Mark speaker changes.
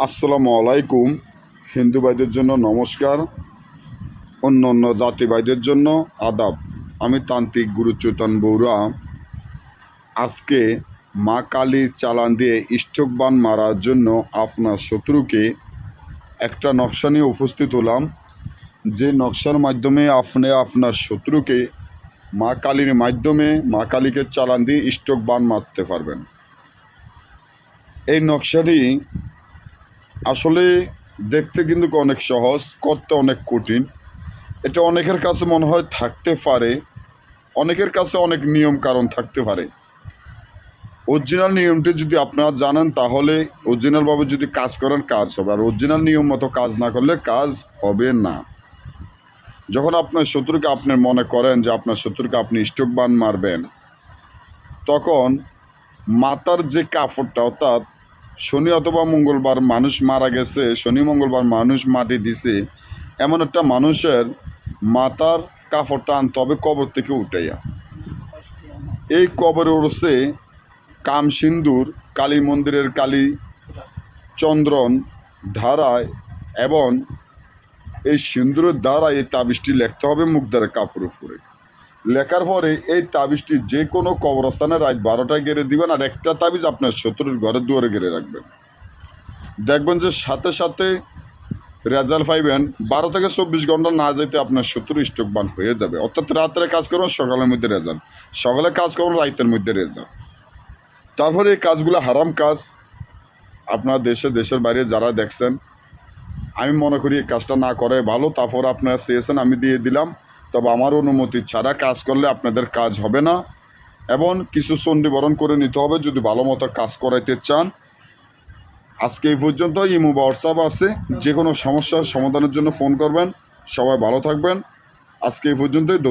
Speaker 1: আসসালামু আলাইকুম। হিন্দু ভাইদের জন্য নমস্কার, অন্য অন্য জাতি ভাইদের জন্য আদাব। আমি তান্ত্রিক গুরু চৈতন্য বৌরা। আজকে মা কালীর চালান দিয়ে স্টোকবান মারার জন্য আপনার শত্রুকে একটা নকশা নিয়ে উপস্থিত হলাম। যে নকশার মাধ্যমে আপনি আপনার শত্রুকে মা কালীর মাধ্যমে মা কালীকে চালান দিয়ে স্টোকবান মারতে পারবেন। এই নকশাটি আসলে দেখতে কিন্তু অনেক সহজ, করতে অনেক কঠিন। এটা অনেকের কাছে মনে হয় থাকতে পারে, অনেকের কাছে অনেক নিয়ম কারণ থাকতে পারে। অরিজিনাল নিয়মটি যদি আপনারা জানেন তাহলে অরিজিনালভাবে যদি কাজ করেন কাজ হবে, আর অরিজিনাল নিয়ম মতো কাজ না করলে কাজ হবে না। যখন আপনার শত্রুকে আপনি মনে করেন যে আপনার শত্রুকে আপনি স্টোকবান মারবেন, তখন মাথার যে কাপড়টা, অর্থাৎ শনি অথবা মঙ্গলবার মানুষ মারা গেছে, শনি মঙ্গলবার মানুষ মাটি দিছে, এমন একটা মানুষের মাথার কাপড়টা আনতে হবে কবর থেকে উঠাইয়া। এই কবরে উঠছে কাম সিন্দুর, কালী মন্দিরের কালী চন্দ্রন ধারায়, এবং এই সিন্দুরের দ্বারা এই তাবিজটি লিখতে হবে মুখ দ্বারা কাপড়ের উপরে। লেখার পরে এই তাবিজটি যে কোনো কবরস্থানে রাত 12টায় গেড়ে দিবেন, আর একটা তাবিজ আপনার শত্রুর ঘরের দুয়ারে গেড়ে রাখবেন। দেখবেন যে সাথে সাথে রেজাল্ট পাইবেন। 12 থেকে 24 ঘন্টা না যেতে আপনার শত্রু স্টোকবান হয়ে যাবে। অর্থাৎ রাত্রে কাজ করুন, সকালের মধ্যে রেজাল্ট, সকালে কাজ করুন, রাতের মধ্যে রেজাল্ট। তারপরে এই কাজগুলো হারাম কাজ। আপনার দেশের বাইরে যারা দেখছেন, আমি মনে করি এই কাজটা না করে ভালো। তারপর আপনারা চেয়েছেন, আমি দিয়ে দিলাম, তবে আমার অনুমতি ছাড়া কাজ করলে আপনাদের কাজ হবে না, এবং কিছু চণ্ডীবরণ করে নিতে হবে যদি ভালো মতো কাজ করাইতে চান। আজকে এই পর্যন্ত। ইমো বা হোয়াটসঅ্যাপ আছে, যে কোনো সমস্যার সমাধানের জন্য ফোন করবেন। সবাই ভালো থাকবেন। আজকে এই পর্যন্তই। ধন্যবাদ।